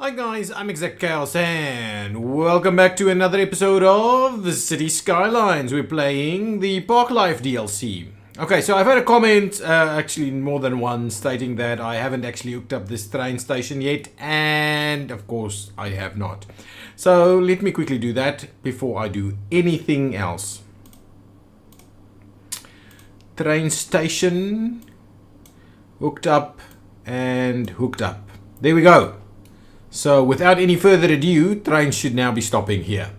Hi guys, I'm ExactChaos and welcome back to another episode of the Cities Skylines. We're playing the Parklife DLC. Okay, so I've had a comment, actually more than one, stating that I haven't actually hooked up this train station yet, and of course I have not. So let me quickly do that before I do anything else. Train station, hooked up and hooked up. There we go. So without any further ado, trains should now be stopping here.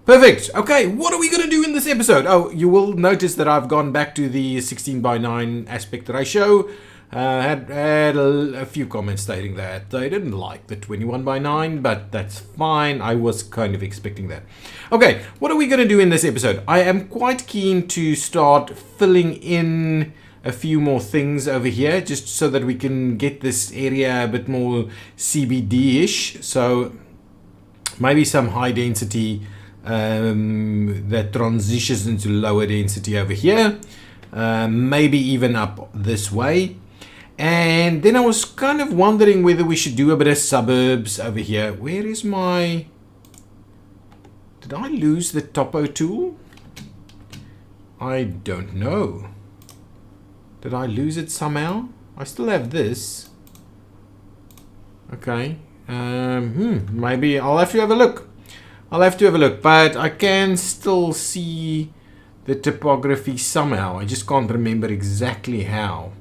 Perfect. Okay, what are we going to do in this episode? Oh, you will notice that I've gone back to the 16:9 aspect ratio. Had a few comments stating that they didn't like the 21:9, but that's fine. I was kind of expecting that. Okay, what are we going to do in this episode? I am quite keen to start filling in a few more things over here, just so that we can get this area a bit more CBD-ish. So maybe some high density that transitions into lower density over here, maybe even up this way. And then I was kind of wondering whether we should do a bit of suburbs over here. Where is my... Did I lose the topo tool? I don't know. Did I lose it somehow? I still have this. Okay. Maybe I'll have to have a look. But I can still see the topography somehow. I just can't remember exactly how.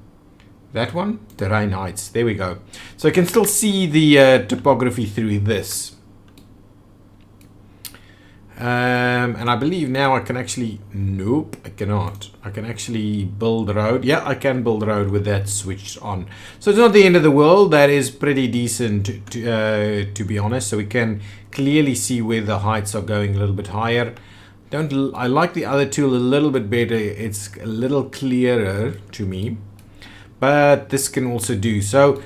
That one? Terrain heights. There we go. So I can still see the topography through this. And I believe now I can actually... Nope, I cannot. I can actually build road. Yeah, I can build road with that switched on. So it's not the end of the world. That is pretty decent, to be honest. So we can clearly see where the heights are going a little bit higher. I like the other tool a little bit better. It's a little clearer to me. But this can also do. So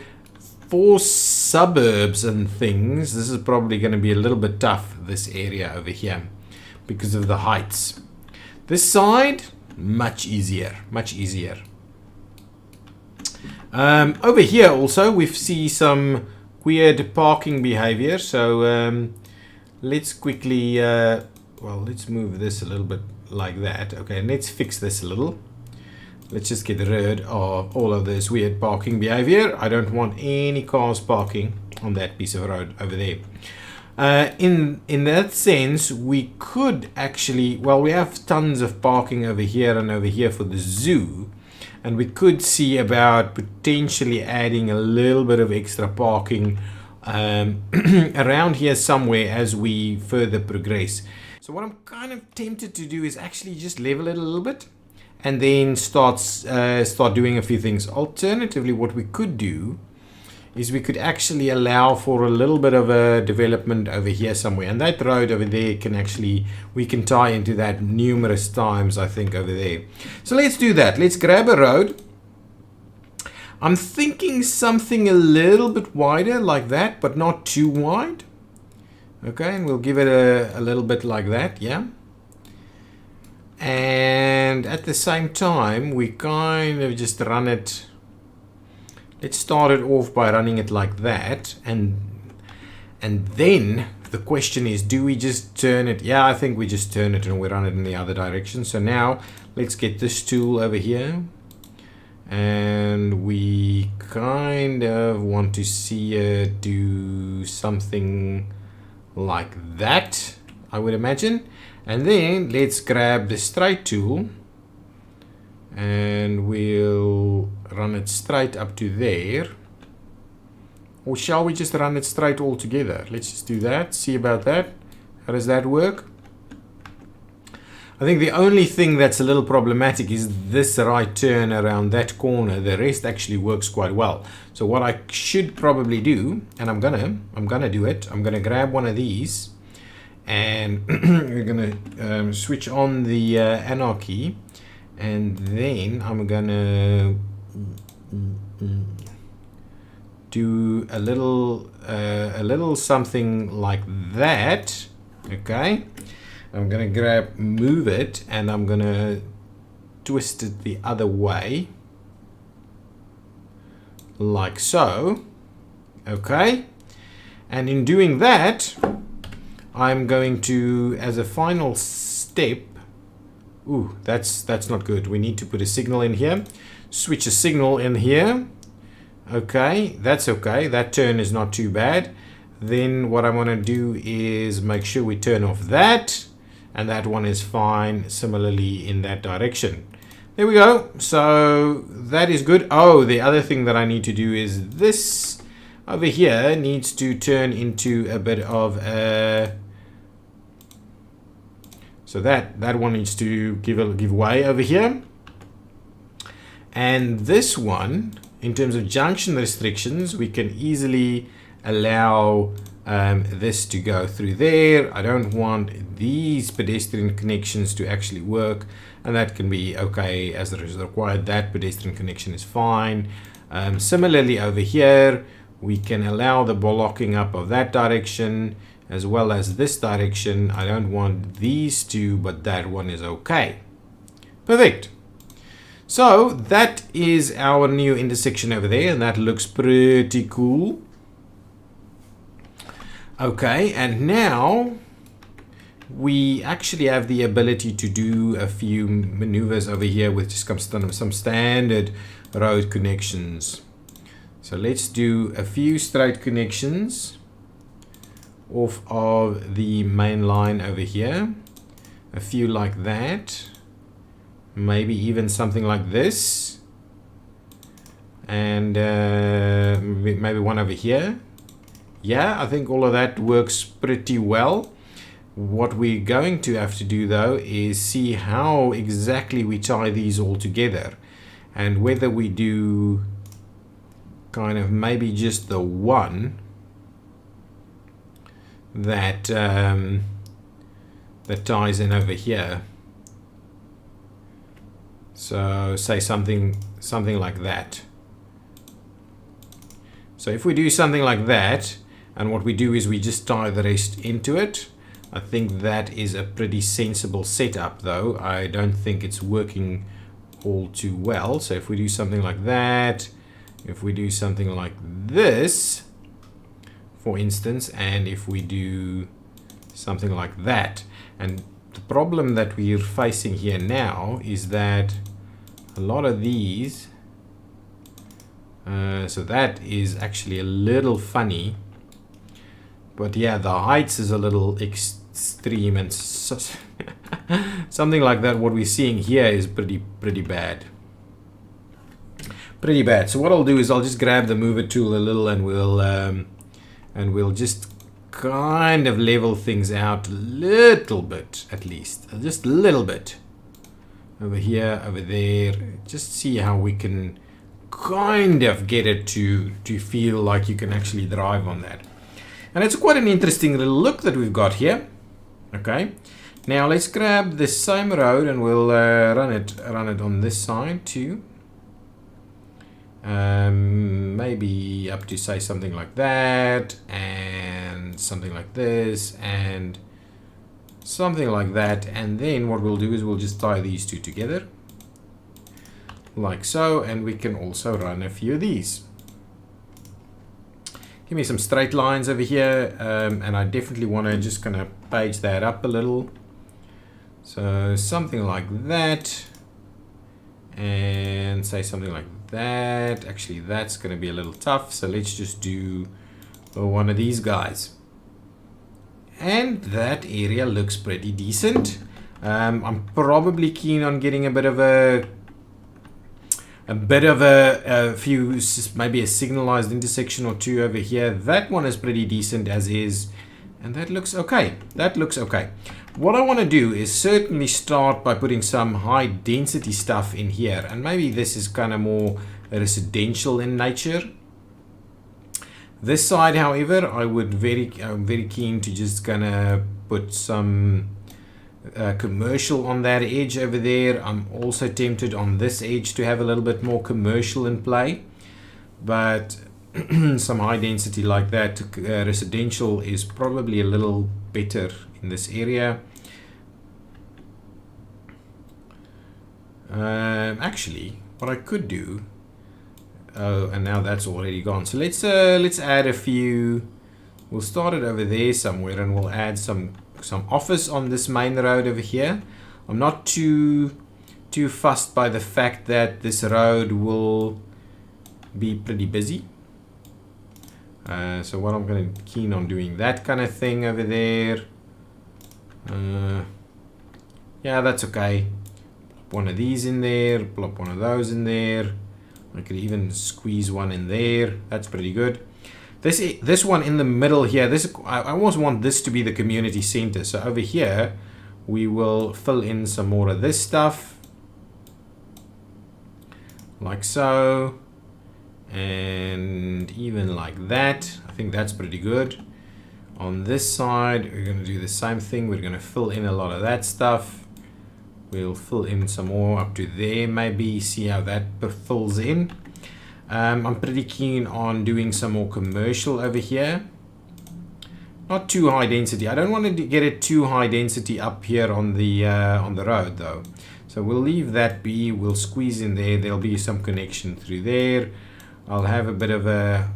for suburbs and things, this is probably going to be a little bit tough, this area over here, because of the heights. This side, much easier, much easier. Over here also, we see some weird parking behavior. So let's quickly, well, let's move this a little bit like that. Okay, and let's fix this a little. Let's just get rid of all of this weird parking behavior. I don't want any cars parking on that piece of road over there. In that sense, we could actually, well, we have tons of parking over here and over here for the zoo. And we could see about potentially adding a little bit of extra parking around here somewhere as we further progress. So what I'm kind of tempted to do is actually just level it a little bit. And then start doing a few things. Alternatively, what we could do is we could actually allow for a little bit of a development over here somewhere. And that road over there can actually, we can tie into that numerous times, I think, over there. So let's do that. Let's grab a road. I'm thinking something a little bit wider like that, but not too wide. Okay, and we'll give it a little bit like that, yeah. And at the same time, we kind of just run it. Let's start it off by running it like that. And then the question is, do we just turn it? Yeah, I think we just turn it and we run it in the other direction. So now let's get this tool over here. And we kind of want to see it do something like that, I would imagine. And then let's grab the straight tool and we'll run it straight up to there. Or shall we just run it straight all together? Let's just do that, see about that. How does that work? I think the only thing that's a little problematic is this right turn around that corner. The rest actually works quite well. So what I should probably do, and I'm gonna do it, I'm gonna grab one of these. And we're gonna switch on the Anarchy, and then I'm gonna do a little something like that. Okay, I'm gonna move it, and I'm gonna twist it the other way, like so. Okay. And in doing that, I'm going to, as a final step, ooh, that's not good. We need to put a signal in here. Switch a signal in here. Okay, that's okay. That turn is not too bad. Then what I want to do is make sure we turn off that, and that one is fine similarly in that direction. There we go. So that is good. Oh, the other thing that I need to do is this over here needs to turn into a bit of a, so that one needs to give way over here. And this one, in terms of junction restrictions, we can easily allow this to go through there. I don't want these pedestrian connections to actually work, and that can be okay as it is required. That pedestrian connection is fine. Similarly over here, we can allow the blocking up of that direction as well as this direction. I don't want these two, but that one is okay. Perfect. So that is our new intersection over there, and that looks pretty cool. Okay, and now we actually have the ability to do a few maneuvers over here with just some standard road connections. So let's do a few straight connections off of the main line over here. A few like that. Maybe even something like this. And maybe one over here. Yeah, I think all of that works pretty well. What we're going to have to do though is see how exactly we tie these all together, and whether we do kind of maybe just the one that that ties in over here. So say something like that. So if we do something like that, and what we do is we just tie the rest into it, I think that is a pretty sensible setup, though I don't think it's working all too well. So if we do something like that, if we do something like this, for instance, and if we do something like that, and the problem that we're facing here now is that a lot of these, so that is actually a little funny, but yeah, the heights is a little extreme, and so something like that. What we're seeing here is pretty bad. Pretty bad. So what I'll do is I'll just grab the mover tool a little, and we'll just kind of level things out a little bit, at least just a little bit over here, over there. Just see how we can kind of get it to feel like you can actually drive on that. And it's quite an interesting little look that we've got here. Okay, now let's grab the same road and we'll run it on this side too. Maybe up to say something like that, and something like this, and something like that. And then what we'll do is we'll just tie these two together like so, and we can also run a few of these. Give me some straight lines over here, and I definitely want to just kind of page that up a little. So something like that, and say something like that. Actually, that's going to be a little tough, so let's just do one of these guys. And that area looks pretty decent. I'm probably keen on getting a bit of a few, maybe a signalized intersection or two over here. That one is pretty decent as is, and that looks okay. That looks okay. What I want to do is certainly start by putting some high density stuff in here, and maybe this is kind of more residential in nature. This side, however, I'm very keen to just gonna put some commercial on that edge over there. I'm also tempted on this edge to have a little bit more commercial in play, but some high density like that, residential, is probably a little better in this area. Actually, what I could do, oh, and now that's already gone, so let's add a few We'll start it over there somewhere, and we'll add some office on this main road over here. I'm not too fussed by the fact that this road will be pretty busy. So what I'm going to keen on doing that kind of thing over there. Yeah, that's okay. Plop one of these in there, plop one of those in there. I could even squeeze one in there. That's pretty good. This one in the middle here, I almost want this to be the community center. So over here, we will fill in some more of this stuff. Like so. And even like that. I think that's pretty good. On this side, we're going to do the same thing. We're going to fill in a lot of that stuff. We'll fill in some more up to there, maybe. See how that fills in. I'm pretty keen on doing some more commercial over here. Not too high density. I don't want to get it too high density up here on the road though. So we'll leave that be. We'll squeeze in there. There'll be some connection through there. I'll have a bit of a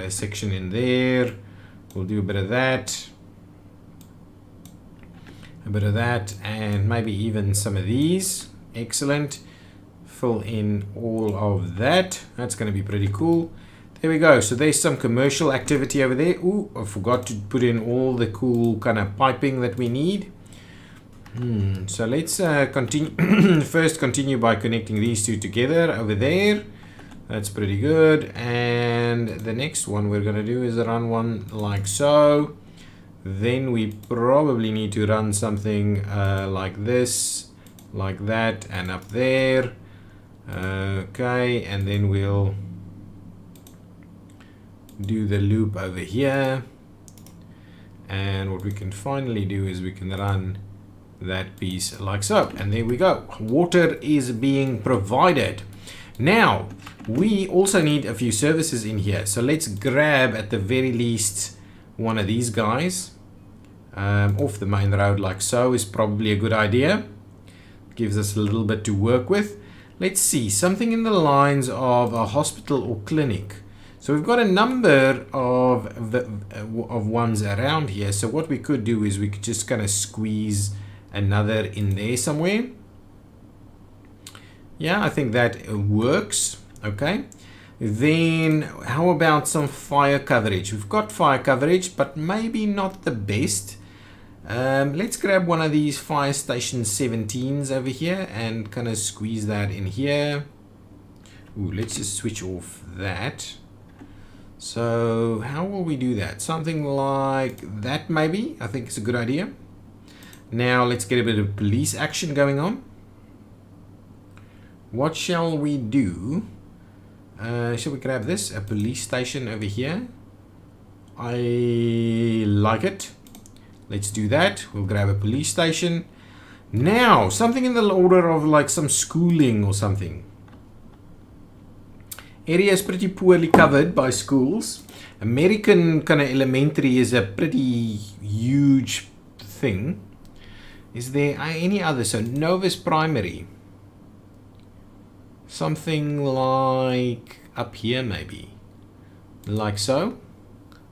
section in there. We'll do a bit of that. A bit of that, and maybe even some of these. Excellent. Fill in all of that. That's going to be pretty cool. There we go. So there's some commercial activity over there. Ooh, I forgot to put in all the cool kind of piping that we need. So let's continue. First, continue by connecting these two together over there. That's pretty good. And the next one we're going to do is run one like so. Then we probably need to run something like this, like that, and up there. Okay, and then we'll do the loop over here. And what we can finally do is we can run that piece like so. And there we go. Water is being provided. Now, we also need a few services in here. So let's grab at the very least one of these guys off the main road like so is probably a good idea. Gives us a little bit to work with. Let's see, something in the lines of a hospital or clinic. So we've got a number of ones around here. So what we could do is we could just kind of squeeze another in there somewhere. Yeah, I think that works. Okay. Then how about some fire coverage? We've got fire coverage, but maybe not the best. Let's grab one of these fire station 17s over here and kind of squeeze that in here. Ooh, let's just switch off that. So how will we do that? Something like that maybe. I think it's a good idea. Now let's get a bit of police action going on. What shall we do? Shall we grab this? A police station over here. I like it. Let's do that. We'll grab a police station. Now, something in the order of like some schooling or something. Area is pretty poorly covered by schools. American kind of elementary is a pretty huge thing. Is there any other? So Novus Primary. Something like up here maybe. Like so.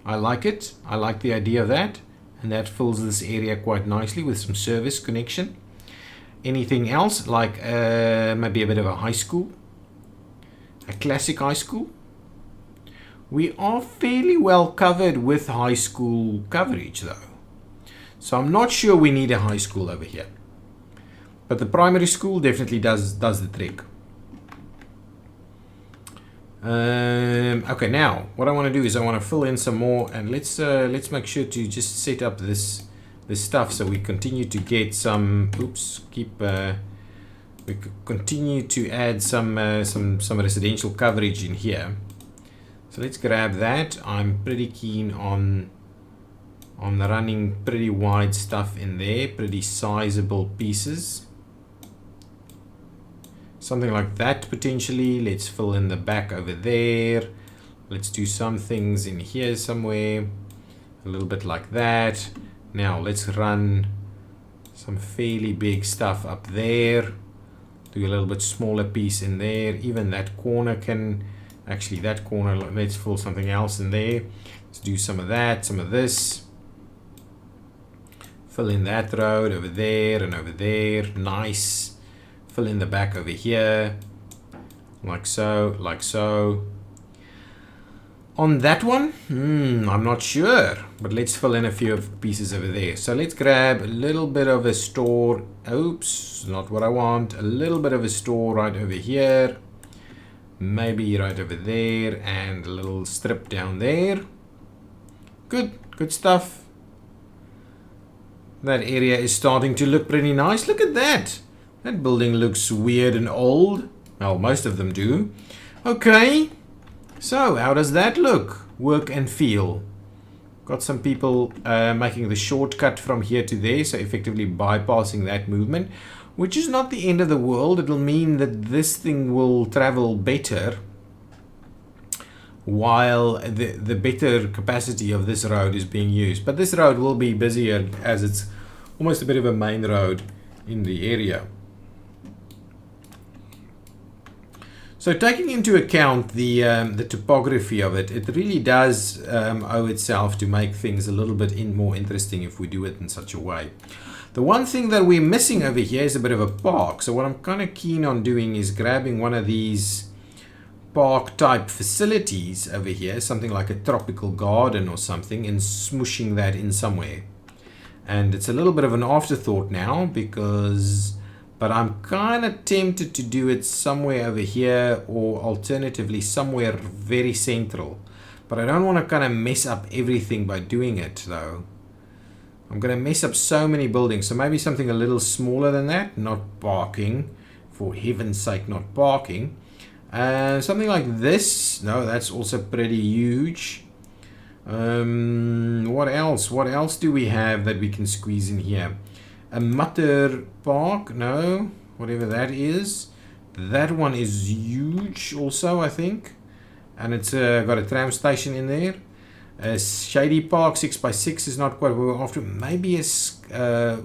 I like it. I like the idea of that. And that fills this area quite nicely with some service connection. Anything else like maybe a bit of a high school? A classic high school? We are fairly well covered with high school coverage though. So I'm not sure we need a high school over here. But the primary school definitely does the trick. Okay, now what I want to do is I want to fill in some more, and let's make sure to just set up this stuff so we continue to get some. Oops, we continue to add some residential coverage in here. So let's grab that. I'm pretty keen on running pretty wide stuff in there, pretty sizable pieces. Something like that potentially. Let's fill in the back over there. Let's do some things in here somewhere. A little bit like that. Now let's run some fairly big stuff up there. Do a little bit smaller piece in there. Even that corner can Actually, that corner, let's fill something else in there. Let's do some of that, some of this. Fill in that road over there and over there. Nice. Fill in the back over here. Like so, like so. On that one, I'm not sure, but let's fill in a few pieces over there. So let's grab a little bit of a store. Oops, not what I want. A little bit of a store right over here. Maybe right over there, and a little strip down there. Good, good stuff. That area is starting to look pretty nice. Look at that. That building looks weird and old. Well, most of them do. Okay. So, how does that look? Work and feel. Got some people making the shortcut from here to there, so effectively bypassing that movement, which is not the end of the world. It'll mean that this thing will travel better, while the better capacity of this road is being used. But this road will be busier as it's almost a bit of a main road in the area. So taking into account the topography of it, it really does owe itself to make things a little bit more interesting if we do it in such a way. The one thing that we're missing over here is a bit of a park. So what I'm kind of keen on doing is grabbing one of these park type facilities over here, something like a tropical garden or something, and smooshing that in somewhere. And it's a little bit of an afterthought now because... But I'm kind of tempted to do it somewhere over here, or alternatively somewhere very central. But I don't want to kind of mess up everything by doing it though. I'm going to mess up so many buildings. So maybe something a little smaller than that. Not parking. For heaven's sake, not parking. Something like this. No, that's also pretty huge. What else? What else do we have that we can squeeze in here? A mutter park, no, whatever that is. That one is huge also, I think. And it's got a tram station in there. A shady park, 6x6 is not quite what we're after. Maybe a...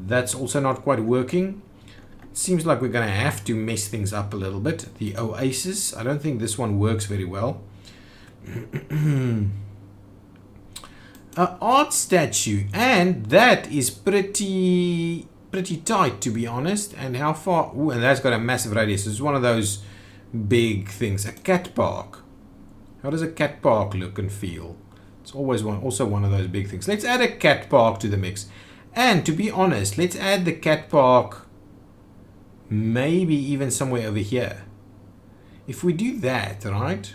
that's also not quite working. It seems like we're going to have to mess things up a little bit. The Oasis, I don't think this one works very well. Art statue, and that is pretty tight, to be honest. And how far? Ooh, and that's got a massive radius. It's one of those big things. A cat park. How does a cat park look and feel? It's always also one of those big things. Let's add a cat park to the mix. And to be honest, let's add the cat park maybe even somewhere over here. If we do that, right?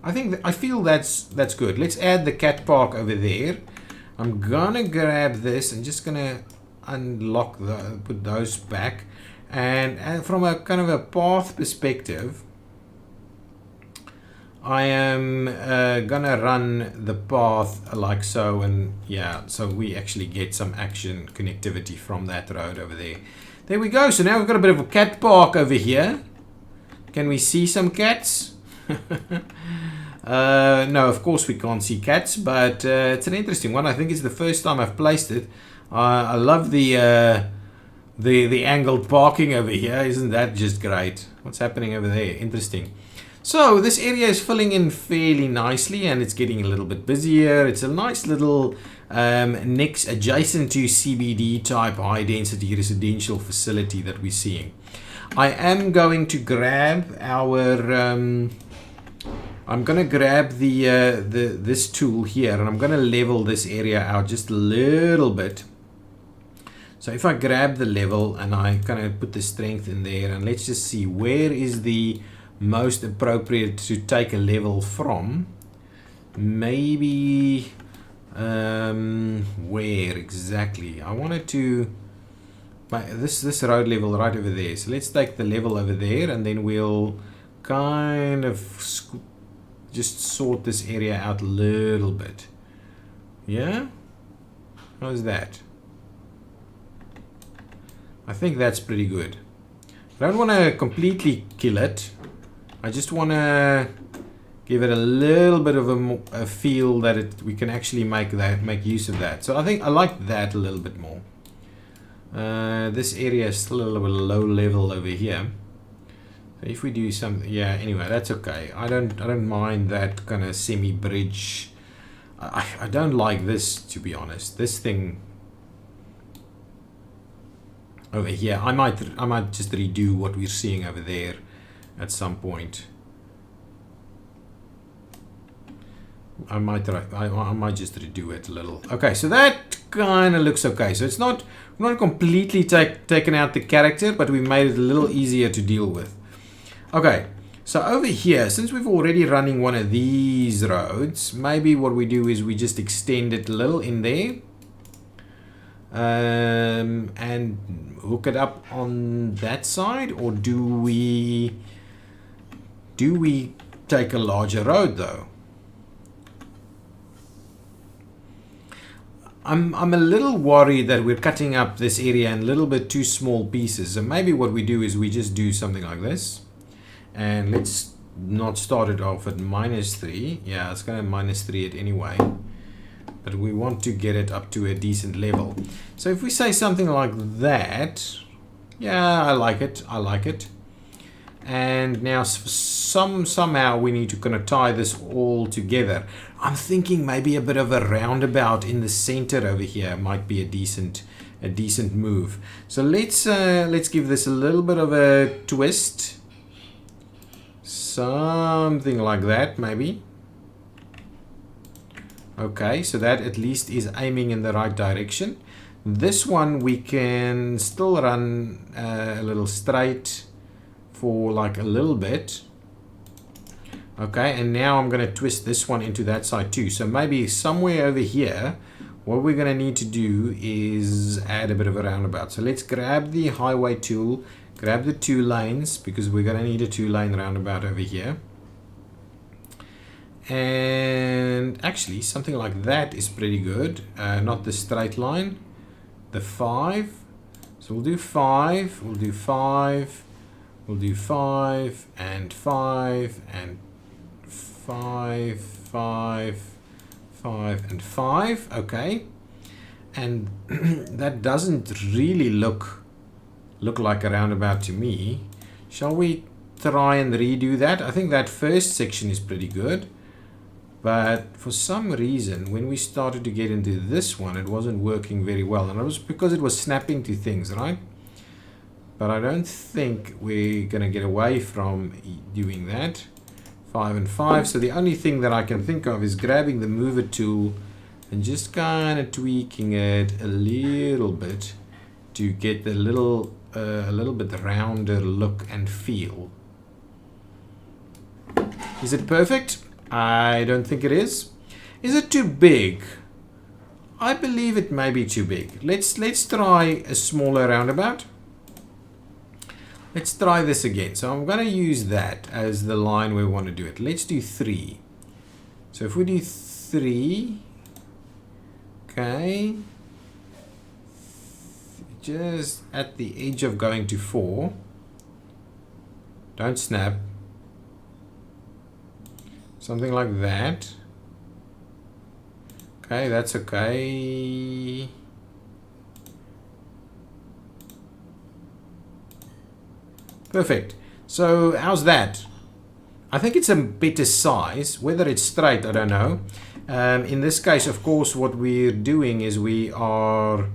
I feel that's good. Let's add the cat park over there. I'm gonna grab this and just gonna unlock put those back. And from a kind of a path perspective, I am gonna run the path like so, and yeah, so we actually get some action connectivity from that road over there. There we go. So now we've got a bit of a cat park over here. Can we see some cats? No, of course we can't see cats, but it's an interesting one. I think it's the first time I've placed it. I love the angled parking over here. Isn't that just great? What's happening over there? Interesting. So this area is filling in fairly nicely, and it's getting a little bit busier. It's a nice little next adjacent to CBD type high density residential facility that we're seeing. I am going to grab our I'm gonna grab this tool here, and I'm gonna level this area out just a little bit. So if I grab the level and I kind of put the strength in there, and let's just see where is the most appropriate to take a level from. Maybe where exactly? I wanted to this road level right over there. So let's take the level over there, and then we'll kind of just sort this area out a little bit. Yeah? How's that? I think that's pretty good. I don't want to completely kill it. I just want to give it a little bit of a feel that we can actually make use of that. So I think I like that a little bit more. This area is still a little bit low level over here. if we do something, yeah, anyway, that's okay. I don't mind that kind of semi-bridge. I don't like this, to be honest. This thing over here, I might just redo what we're seeing over there at some point. I might just redo it a little. Okay, so that kind of looks okay. So it's not completely taken out the character, but we made it a little easier to deal with. Okay, so over here, since we've already running one of these roads, maybe what we do is we just extend it a little in there. And hook it up on that side, or do we take a larger road though? I'm a little worried that we're cutting up this area in a little bit too small pieces. So maybe what we do is we just do something like this. And let's not start it off at -3. Yeah, it's going to -3 it anyway. But we want to get it up to a decent level. So if we say something like that, yeah, I like it. I like it. And now somehow we need to kind of tie this all together. I'm thinking maybe a bit of a roundabout in the center over here might be a decent move. So let's give this a little bit of a twist. Something like that, maybe. Okay, so that at least is aiming in the right direction. This one we can still run a little straight for like a little bit. Okay, and now I'm going to twist this one into that side too. So maybe somewhere over here, what we're going to need to do is add a bit of a roundabout. So let's grab the highway tool, grab the 2 lanes, because we're going to need a 2-lane roundabout over here. And actually something like that is pretty good. Not the straight line, the 5. So we'll do 5, we'll do 5, we'll do 5 and 5 and 5, 5, 5 and 5. Okay, and that doesn't really look like a roundabout to me. Shall we try and redo that? I think that first section is pretty good. But for some reason, when we started to get into this one, it wasn't working very well. And it was because it was snapping to things, right? But I don't think we're going to get away from doing that. 5 and 5. So the only thing that I can think of is grabbing the mover tool and just kind of tweaking it a little bit to get a little bit rounder look and feel. Is it perfect? I don't think it is. Is it too big? I believe it may be too big. Let's try a smaller roundabout. Let's try this again. So I'm going to use that as the line we want to do it. Let's do 3. So if we do 3, okay, just at the edge of going to 4. Don't snap. Something like that. Okay, that's okay. Perfect. So how's that? I think it's a better size. Whether it's straight, I don't know. In this case, of course, what we're doing is we are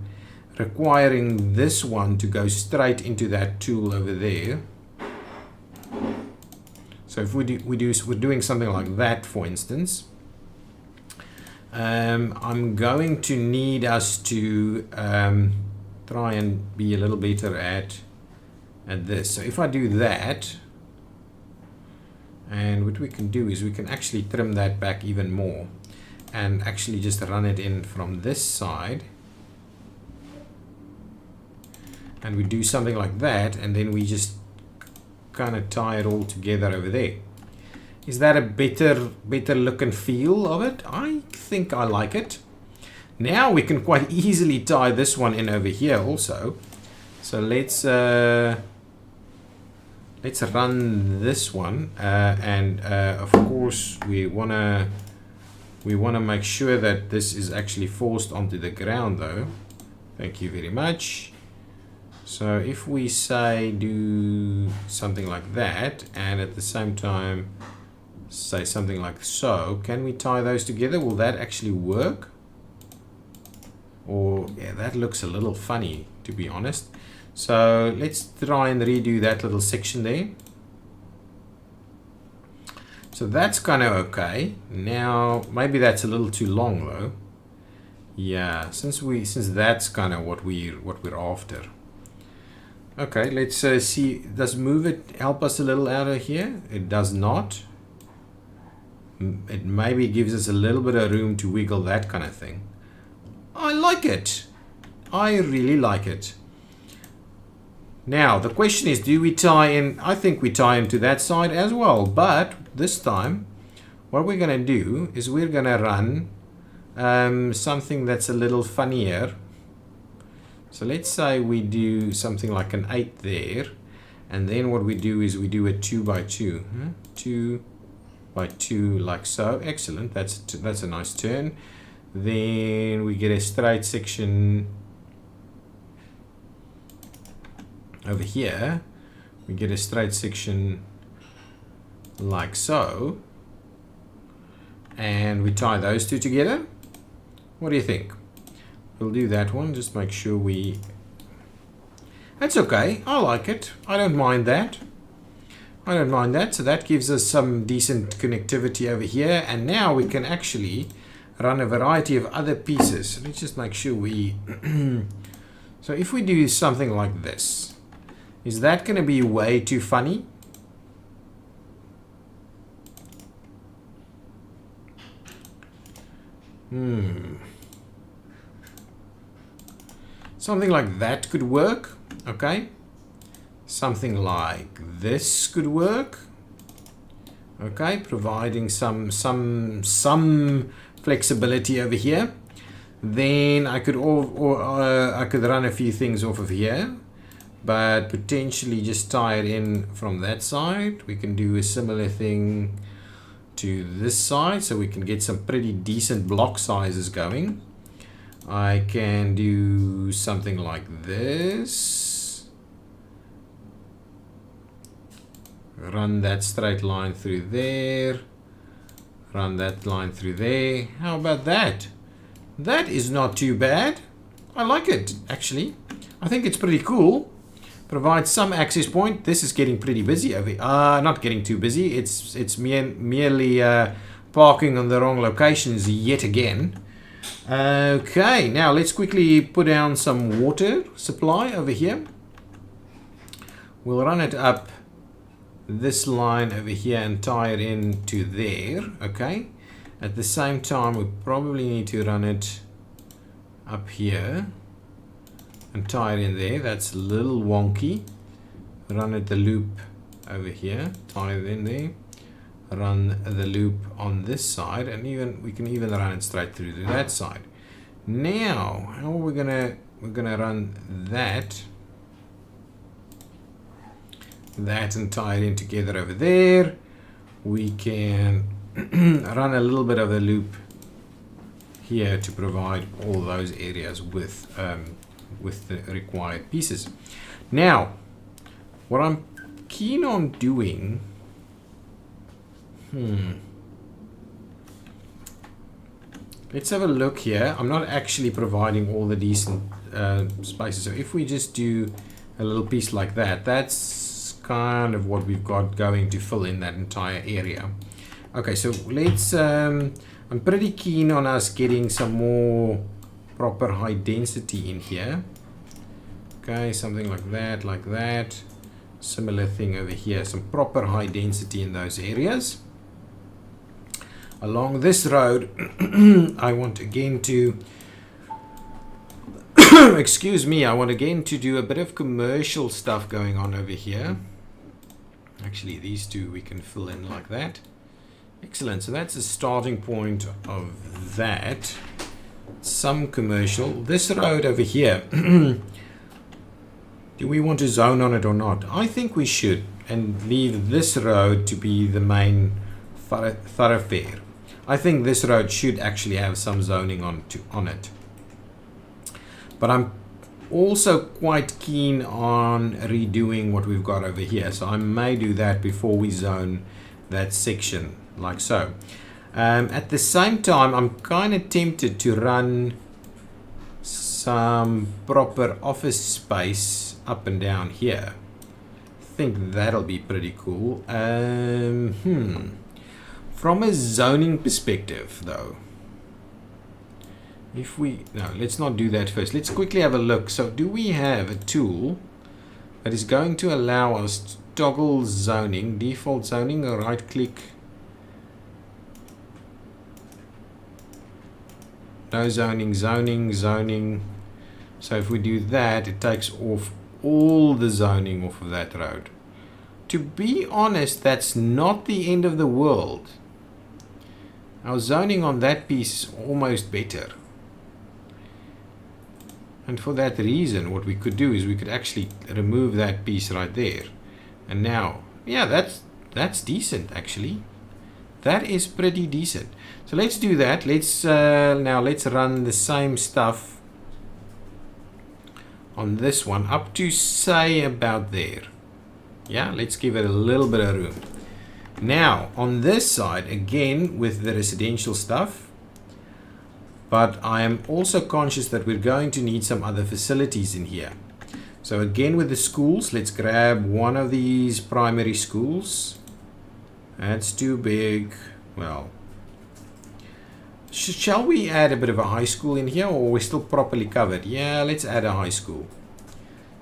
requiring this one to go straight into that tool over there. So if we're doing something like that, for instance, I'm going to need us to try and be a little better at this. So if I do that, and what we can do is we can actually trim that back even more and actually just run it in from this side. And we do something like that, and then we just kind of tie it all together over there. Is that a better look and feel of it? I think I like it. Now we can quite easily tie this one in over here also. So let's run this one, and of course we wanna make sure that this is actually forced onto the ground though. Thank you very much. So if we say do something like that, and at the same time say something like so, can we tie those together? Will that actually work? Or yeah, that looks a little funny, to be honest. So let's try and redo that little section there. So that's kind of okay. Now maybe that's a little too long though. Yeah, since that's kind of what we're after. Okay, let's see. Does move it help us a little out of here? It does not. It maybe gives us a little bit of room to wiggle, that kind of thing. I like it. I really like it. Now the question is, do we tie in? I think we tie into that side as well, but this time what we're going to do is we're going to run something that's a little funnier. So let's say we do something like an 8 there, and then what we do is we do a 2 by 2, 2 by 2 like so. Excellent. That's a nice turn. Then we get a straight section over here. We get a straight section like so, and we tie those two together. What do you think? We'll do that one. Just make sure we... That's okay. I like it. I don't mind that. I don't mind that. So that gives us some decent connectivity over here, and now we can actually run a variety of other pieces. Let's just make sure we... So if we do something like this, is that going to be way too funny? Something like that could work. Okay. Something like this could work. Okay, providing some flexibility over here. Then I could I could run a few things off of here, but potentially just tie it in from that side. We can do a similar thing to this side, so we can get some pretty decent block sizes going. I can do something like this. Run that straight line through there. Run that line through there. How about that? That is not too bad. I like it, actually. I think it's pretty cool. Provides some access point. This is getting pretty busy over here. Not getting too busy. It's merely parking on the wrong locations yet again. Okay, now let's quickly put down some water supply over here. We'll run it up this line over here and tie it into there. Okay, at the same time we probably need to run it up here and tie it in there. That's a little wonky. Run it the loop over here, tie it in there, run the loop on this side, and we can even run it straight through to that side. Now how are we're gonna run that and tie it in together over there. We can run a little bit of a loop here to provide all those areas with the required pieces. Now what I'm keen on doing, let's have a look here. I'm not actually providing all the decent spaces, so if we just do a little piece like that, that's kind of what we've got going to fill in that entire area. Okay, so let's I'm pretty keen on us getting some more proper high density in here. Okay, something like that. Similar thing over here, some proper high density in those areas. Along this road, I want again to excuse me, I want again to do a bit of commercial stuff going on over here. Actually, these two we can fill in like that. Excellent. So that's the starting point of that. Some commercial. This road over here, do we want to zone on it or not? I think we should, and leave this road to be the main thoroughfare. I think this road should actually have some zoning on it. But I'm also quite keen on redoing what we've got over here. So I may do that before we zone that section like so. At the same time, I'm kind of tempted to run some proper office space up and down here. I think that'll be pretty cool. From a zoning perspective though, if we, no, let's not do that first. Let's quickly have a look. So do we have a tool that is going to allow us to toggle zoning, default zoning, or right click? No zoning, zoning, zoning. So if we do that, it takes off all the zoning off of that road. To be honest, that's not the end of the world. Our zoning on that piece is almost better. And for that reason, what we could do is we could actually remove that piece right there. And now, yeah, that's decent actually. That is pretty decent. So let's do that. Let's now let's run the same stuff on this one up to say about there. Yeah, let's give it a little bit of room. Now on this side again with the residential stuff, but I am also conscious that we're going to need some other facilities in here. So again with the schools, let's grab one of these primary schools. That's too big. Well, shall we add a bit of a high school in here, or are we still properly covered? Yeah, let's add a high school.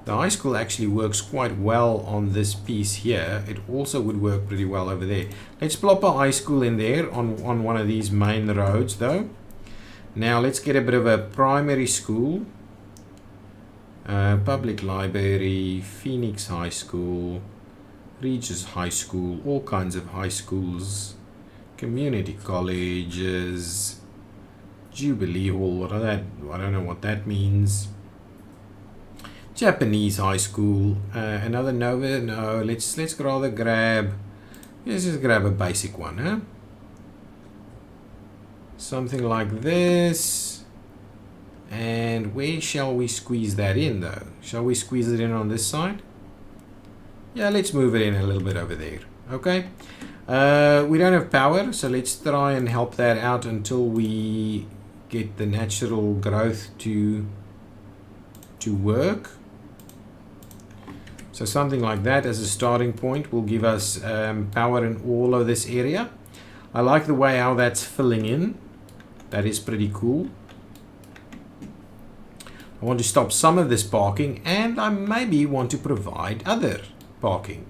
The high school actually works quite well on this piece here. It also would work pretty well over there. Let's plop a high school in there on one of these main roads though. Now let's get a bit of a primary school. Public library, Phoenix High School, Regis High School, all kinds of high schools, community colleges, Jubilee Hall, what are that? I don't know what that means. Japanese High School, another Nova, no, let's rather grab, let's just grab a basic one, huh? Something like this. And where shall we squeeze that in though? Shall we squeeze it in on this side? Yeah, let's move it in a little bit over there. Okay. We don't have power, so let's try and help that out until we get the natural growth to work. So something like that as a starting point will give us power in all of this area. I like the way how that's filling in. That is pretty cool. I want to stop some of this parking, and I maybe want to provide other parking.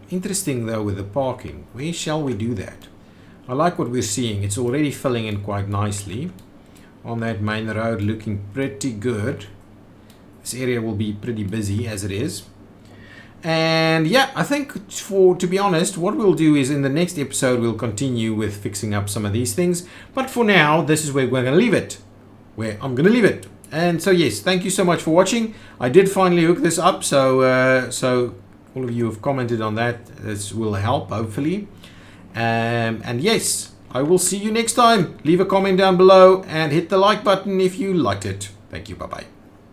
Interesting though with the parking. Where shall we do that? I like what we're seeing. It's already filling in quite nicely on that main road, looking pretty good. This area will be pretty busy as it is. And yeah, I think to be honest, what we'll do is in the next episode, we'll continue with fixing up some of these things. But for now, this is where we're going to leave it. I'm going to leave it. And so yes, thank you so much for watching. I did finally hook this up, so so all of you have commented on that. This will help, hopefully. And yes, I will see you next time. Leave a comment down below and hit the like button if you liked it. Thank you. Bye-bye.